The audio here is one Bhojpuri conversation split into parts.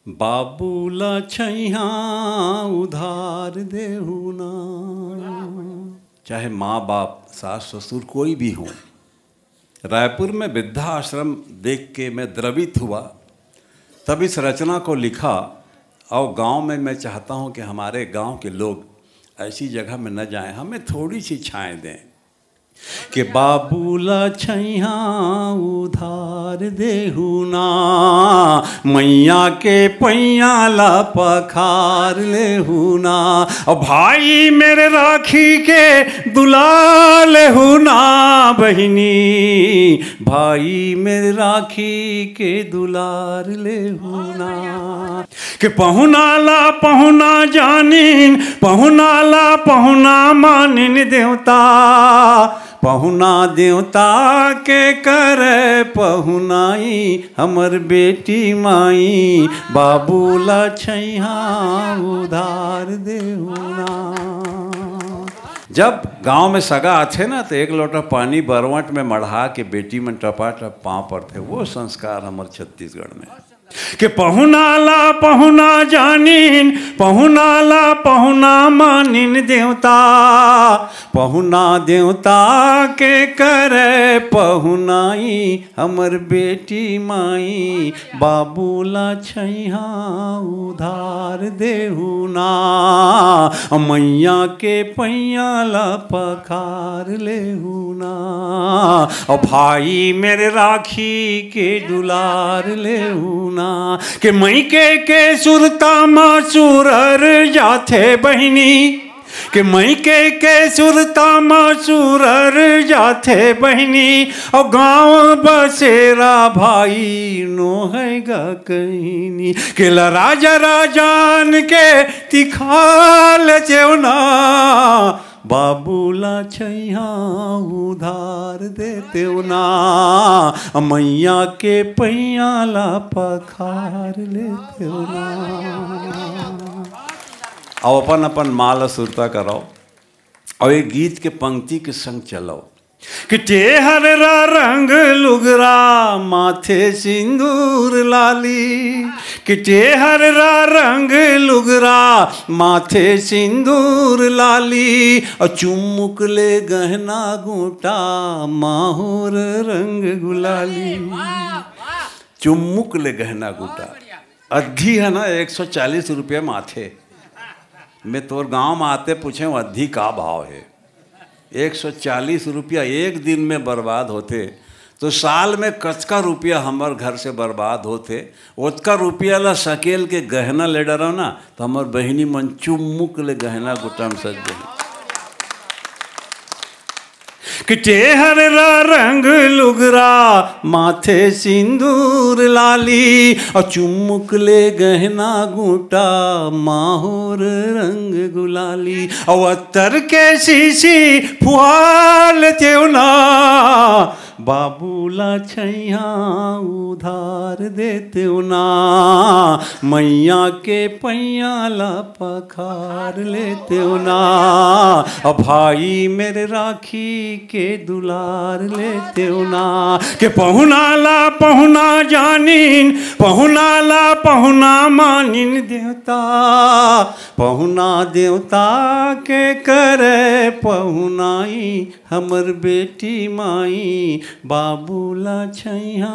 बाबूला छैया उधार देहु ना। चाहे माँ बाप सास ससुर कोई भी हो। रायपुर में वृद्धा आश्रम देख के मैं द्रवित हुआ, तब इस रचना को लिखा। और गांव में मैं चाहता हूं कि हमारे गांव के लोग ऐसी जगह में न जाएं, हमें थोड़ी सी छाएं दें कि बाबूला छैया उधार देहु ना, मैया के पैया ला पखार लेहु ना। और भाई मेरे राखी के दुला लेहु ना, बहिनी भाई मेरे राखी के दुलार लेहु ना। कि पहुना ला पहुना जानिन, पहुना ला पहुना मानिन देवता, पहुना देवता के करे पहुनाई हमर बेटी माई, बाबूला छैया उधार देहु ना। जब गांव में सगा आते ना तो एक लोटा पानी बरवट में मढ़ा के बेटी में टपा टप पाँव पड़ते, वो संस्कार हमारे छत्तीसगढ़ में। कि पहुना ला पहुना जानिन, पहुना ला पहुना मानिन देवता, पहुना देवता के करे पहुनाई हमर बेटी माई, बाबूला छैया उधार देहु ना, मैया के पैया ला पखार लेहु ना। और भाई मेरे राखी के दुलार लेहु ना। कि मई के सुरता मासूरर जाथे बहिनी, कि मई के सुरता मासूरर जाथे बहिनी। और गाँव बसेरा भाई नो हैगा कहनी, कि राजा राजान के तिखाल जेवना, बाबूला छैया उधार देते ना, मैया के पैया ला पखार लेते ना। अब अपन अपन माला सुरता कराओ और एक गीत के पंक्ति के संग चलाओ। कि टेहर रंग लुगरा माथे सिंदूर लाली, कि टेहर रंग लुगरा माथे सिंदूर लाली। और चुमुक ले गहना गोटा माहौर रंग गुलाली, चुमुक ले गहना गोटा। अद्धी है ना 140 रुपये माथे में। तोर गांव में आते पूछे अद्धी का भाव है, 140 रुपया एक दिन में बर्बाद होते तो साल में कचका रुपया हमार घर से बर्बाद होते। ओतका रुपया ला सकेल के गहना ले डरो ना तो हमार बहिनी मन चुमुक ले गहना गुटा में सज गई। कि टेहर रंग लुगरा माथे सिंदूर लाली। और चुमुक ले गहना गुटा माहौर रंग गुलाली। और अत्तर के शीशी फुहाल तेवना, बाबूला छैया उधार देते ना, मैया के पैया ला पखार लेते ना। और भाई मेरे राखी के दुलार लेते ना। के पहुना ला पहुना जानिन, पहुना ला पहुना मानिन देवता, पहुना देवता के करे पहुनाई हमर बेटी माई, बाबूला छैया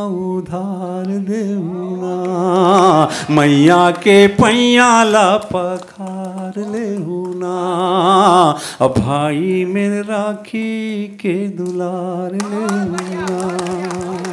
उधार देहुना, मैया के पैया ला पखार लेहुना। अब भाई मेरे राखी के दुलार लेहुना।